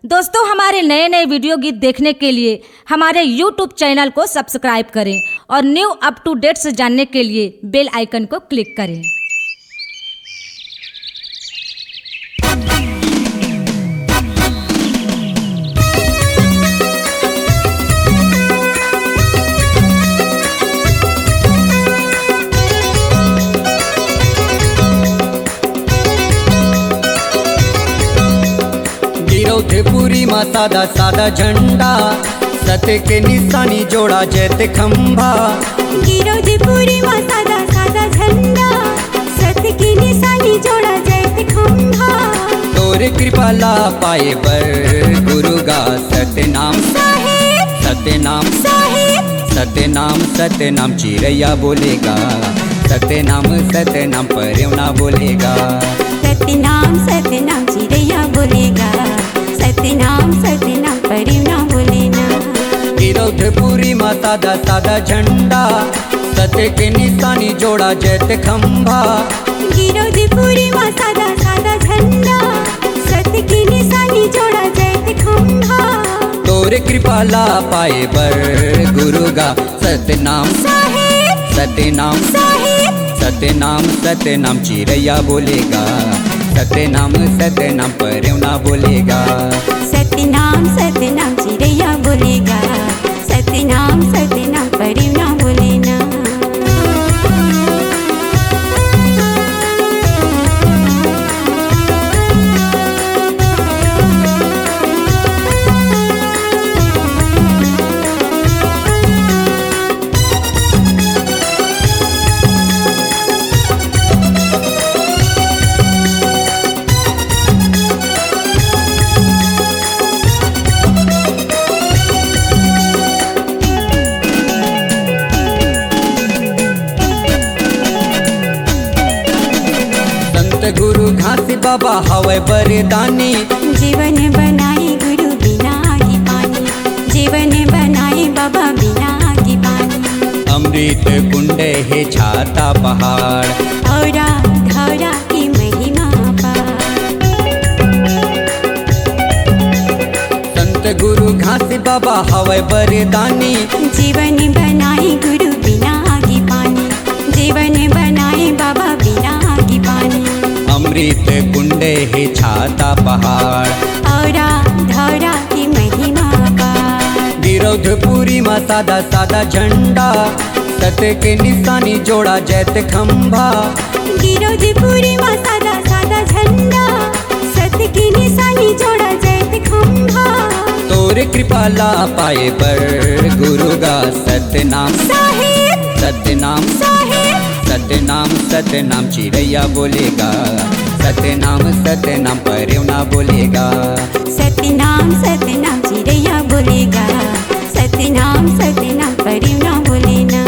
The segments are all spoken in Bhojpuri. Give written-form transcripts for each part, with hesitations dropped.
दोस्तों, हमारे नए नए वीडियो गीत देखने के लिए हमारे YouTube चैनल को सब्सक्राइब करें और न्यू अप टू डेट्स जानने के लिए बेल आइकन को क्लिक करें। पूरी माँ सादा सादा झंडा, सत्य के निशानी जोड़ा जैत खंभा। पूरी माँ सादा सादा झंडा, सत्य की निशानी जोड़ा जैत खंभा। तोरे कृपा ला पाए पर गुरु गा सत्य नाम साहिब, सत्य नाम साहिब, सत्य नाम सत्य नाम चिरैया बोलेगा, सत्य नाम पर्यवना बोलेगा। सत्य नाम चिरैया बोलेगा, सत्य नाम परिवना बोलेना। पूरी माँ सादा सादा झंडा, सत्य के निशानी जोड़ा जैत खंभा। पूरी माँ सादा सादा झंडा, सत्य की निशानी जोड़ा जैत खंभा। तोरे कृपा ला पाए बर गुरु गा सत्य नाम साहिब, सत्य नाम साहिब, सत्य नाम चिरैया बोलेगा, सत्य नाम पर्यवना बोलेगा। सत्य नाम चिरैया बोलेगा, सत्य नाम परिवना बोलेना। गुरु घासी बाबा हवे बरदानी, जीवन बनाई गुरु बिना की पानी, जीवन बनाई बाबा बिना की पानी। अमृत कुंड है छाता पहाड़, औरा धौरा की महिमा पार। संत गुरु घासी बाबा हवे बरदानी, जीवन बनाई गुरु बिना की पानी, जीवन बनाई बाबा बिना की पानी। अमृत कुंड है छाता पहाड़, औरा धौरा की महिमा पार। पूरी माँ सादा सादा झंडा, सत्य के निशानी जोड़ा जैत खंभा। पूरी माँ सादा सादा झंडा, सत्य की निशानी जोड़ा जैत खंभा। तोरे कृपा ला पाए पर गुरु गा सत्य नाम साहिब, सत्य नाम साहिब, सत्य नाम चिरैया बोलेगा, सत्य नाम पर्यवना बोलेगा। सत्य नाम चिरैया बोलेगा, सत्य नाम परिवना बोलेना।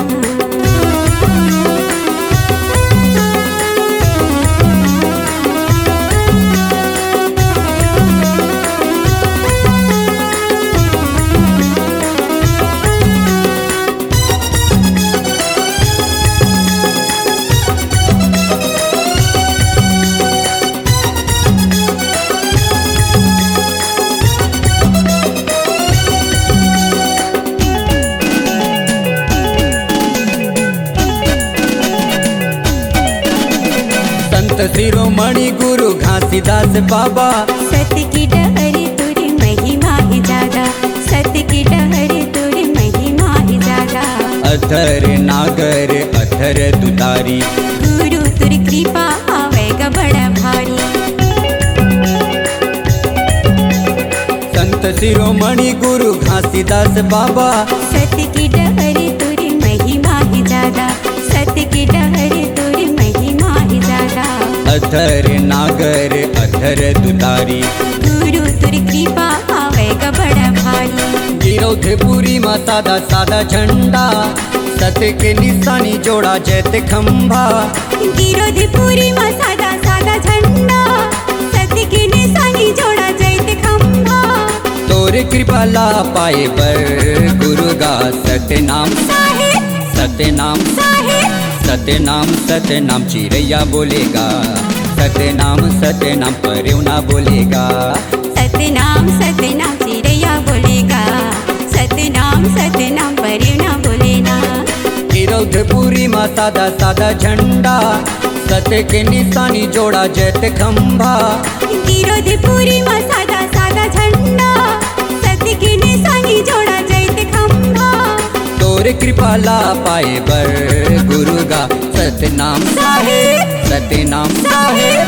शिरोमणि गुरु घासीदास बाबा, सत्य की डहरी तुरी महिमा ही ज्यादा, सत्य की डहरी तुरी महिमा ही ज्यादा। अधर नागर अधर दुतारी, गुरु तुरी कृपा आवेगा बड़ा भारी। संत शिरोमणि गुरु घासीदास बाबा, सत्य की डहरी तुरी महिमा ही ज्यादा, सत्य की डहरी तुरी महिमा ही ज्यादा। अधर नागर अधर दुतारी, गुरु तुरी कृपा आवेगा बड़ा भारी। पूरी माँ सादा सादा झंडा, सत्य के निशानी जोड़ा जैत खंभा। पूरी माँ सादा सादा झंडा, सत्य की निशानी जोड़ा जैत खंभा। तोरे कृपा ला पाए पर गुरु गा सत्य नाम साहिब, सत्य नाम साहिब, सत्य नाम चिरैया बोलेगा, सत्य नाम पर्यवना बोलेगा। सत्य नाम माँ सादा सादा झंडा, सत्य के निशानी जोड़ा जैत खंभा। विरोधपुरी माँ सादा सादा झंडा, सत्य के निशानी जोड़ा जैत खंभा। तोरे कृपा ला पाए बर गुरुगा, सतनाम साहेब सतनाम साहेब,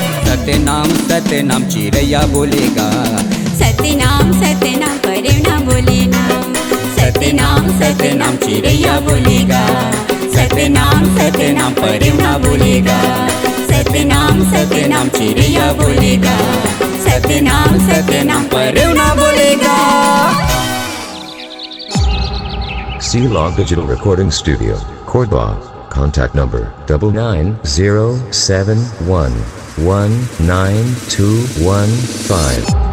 सतनाम चिड़ैया बोलेगा। सतनाम परवना बोले नाम, सतनाम चिड़ैया बोलेगा। सतनाम परवना बोलेगा, सतनाम चिड़ैया बोलेगा। सतनाम परवना बोलेगा। C-Log Digital Recording Studio, Cordoba. Contact number 99071192115.